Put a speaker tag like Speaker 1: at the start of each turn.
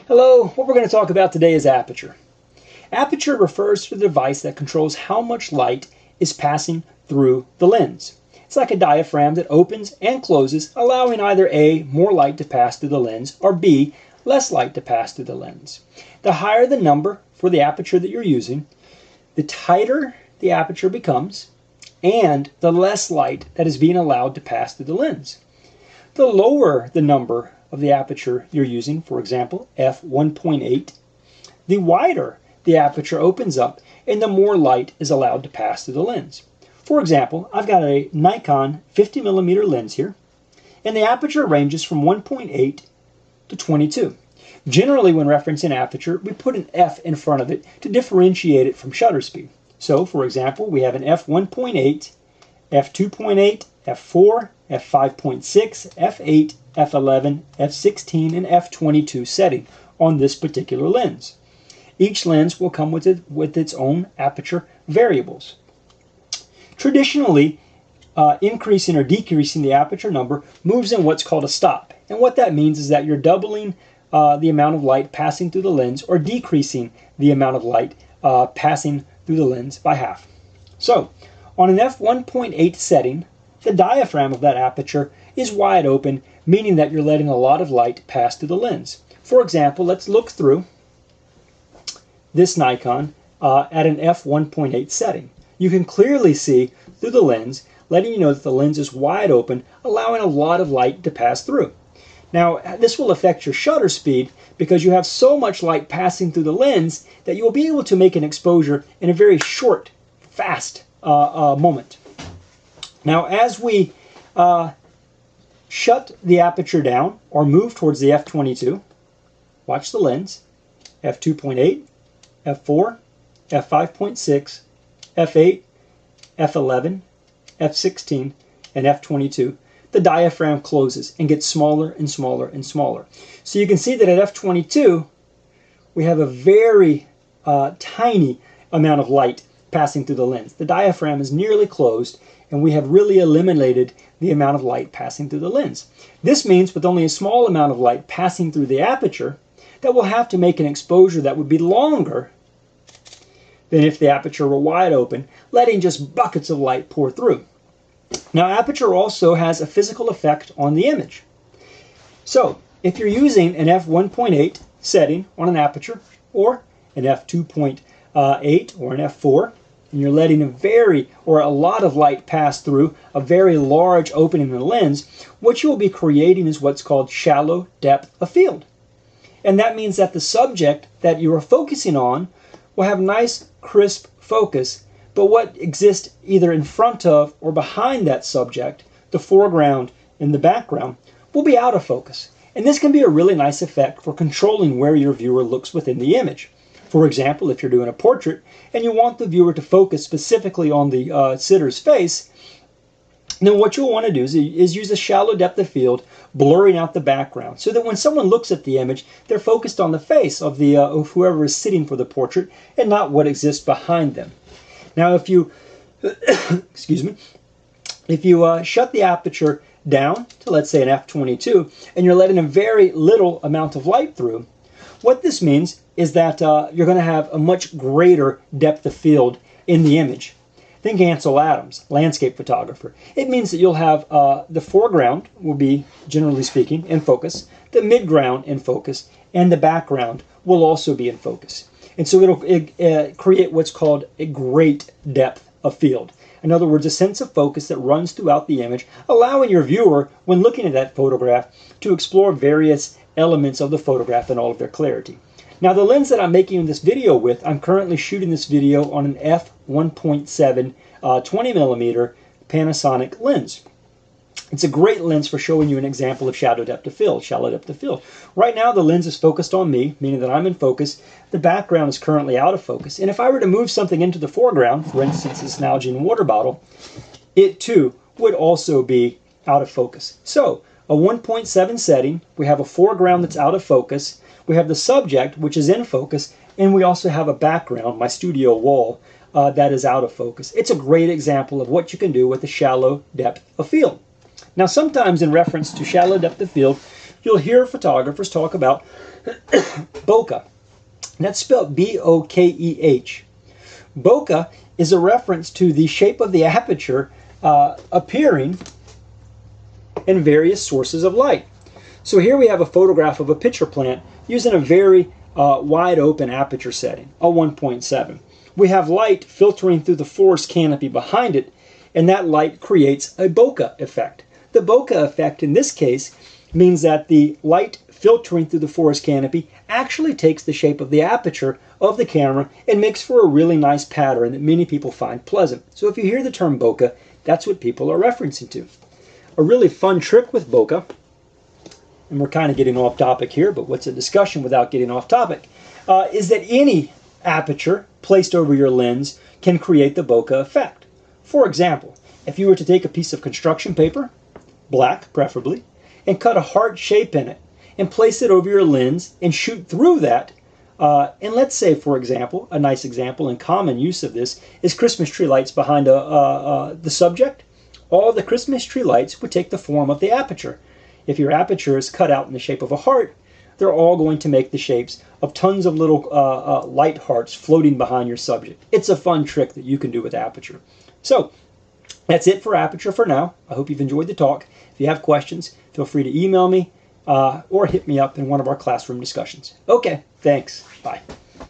Speaker 1: Hello, what we're going to talk about today is aperture. Aperture refers to the device that controls how much light is passing through the lens. It's like a diaphragm that opens and closes, allowing either A, more light to pass through the lens, or B, less light to pass through the lens. The higher the number for the aperture that you're using, the tighter the aperture becomes, and the less light that is being allowed to pass through the lens. The lower the number of the aperture you're using, for example, f1.8, the wider the aperture opens up and the more light is allowed to pass through the lens. For example, I've got a Nikon 50mm lens here, and the aperture ranges from 1.8 to 22. Generally, when referencing aperture, we put an F in front of it to differentiate it from shutter speed. So, for example, we have an f1.8, f2.8, f4, f5.6, f8, f11, f16, and f22 setting on this particular lens. Each lens will come with its own aperture variables. Traditionally, increasing or decreasing the aperture number moves in what's called a stop. And what that means is that you're doubling the amount of light passing through the lens or decreasing the amount of light passing through the lens by half. So, on an f1.8 setting, the diaphragm of that aperture is wide open, meaning that you're letting a lot of light pass through the lens. For example, let's look through this Nikon at an f1.8 setting. You can clearly see through the lens, letting you know that the lens is wide open, allowing a lot of light to pass through. Now, this will affect your shutter speed because you have so much light passing through the lens that you will be able to make an exposure in a very short, fast moment. Now, as we shut the aperture down or move towards the f22, watch the lens, f2.8, f4, f5.6, f8, f11, f16, and f22, the diaphragm closes and gets smaller and smaller and smaller. So you can see that at f22, we have a very tiny amount of light passing through the lens. The diaphragm is nearly closed, and we have really eliminated the amount of light passing through the lens. This means with only a small amount of light passing through the aperture, that we'll have to make an exposure that would be longer than if the aperture were wide open, letting just buckets of light pour through. Now, aperture also has a physical effect on the image. So, if you're using an f1.8 setting on an aperture, or an f2.8 or an f4, and you're letting a lot of light pass through a very large opening in the lens, what you will be creating is what's called shallow depth of field. And that means that the subject that you are focusing on will have nice, crisp focus, but what exists either in front of or behind that subject, the foreground and the background, will be out of focus. And this can be a really nice effect for controlling where your viewer looks within the image. For example, if you're doing a portrait and you want the viewer to focus specifically on the sitter's face, then what you'll want to do is use a shallow depth of field, blurring out the background, so that when someone looks at the image, they're focused on the face of whoever is sitting for the portrait and not what exists behind them. Now, if you excuse me, if you shut the aperture down to, let's say, an f22, and you're letting a very little amount of light through, what this means is that you're going to have a much greater depth of field in the image. Think Ansel Adams, landscape photographer. It means that you'll have the foreground will be, generally speaking, in focus, the midground in focus, and the background will also be in focus. And so it'll create what's called a great depth of field. In other words, a sense of focus that runs throughout the image, allowing your viewer, when looking at that photograph, to explore various elements of the photograph in all of their clarity. Now, the lens that I'm making this video with, I'm currently shooting this video on an f1.7 20mm Panasonic lens. It's a great lens for showing you an example of shallow depth of field. Right now, the lens is focused on me, meaning that I'm in focus. The background is currently out of focus. And if I were to move something into the foreground, for instance, this Nalgene water bottle, it too would also be out of focus. So, a 1.7 setting, we have a foreground that's out of focus, we have the subject, which is in focus, and we also have a background, my studio wall, that is out of focus. It's a great example of what you can do with a shallow depth of field. Now, sometimes in reference to shallow depth of field, you'll hear photographers talk about bokeh. That's spelled B-O-K-E-H. Bokeh is a reference to the shape of the aperture appearing in various sources of light. So here we have a photograph of a pitcher plant using a very wide open aperture setting, a 1.7. We have light filtering through the forest canopy behind it, and that light creates a bokeh effect. The bokeh effect in this case means that the light filtering through the forest canopy actually takes the shape of the aperture of the camera and makes for a really nice pattern that many people find pleasant. So if you hear the term bokeh, that's what people are referencing to. A really fun trick with bokeh, and we're kind of getting off topic here, but what's a discussion without getting off topic, is that any aperture placed over your lens can create the bokeh effect. For example, if you were to take a piece of construction paper, black preferably, and cut a heart shape in it, and place it over your lens and shoot through that, and let's say, for example, a nice example and common use of this is Christmas tree lights behind the subject. All the Christmas tree lights would take the form of the aperture. If your aperture is cut out in the shape of a heart, they're all going to make the shapes of tons of little light hearts floating behind your subject. It's a fun trick that you can do with aperture. So that's it for Aperture for now. I hope you've enjoyed the talk. If you have questions, feel free to email me or hit me up in one of our classroom discussions. Okay, thanks. Bye.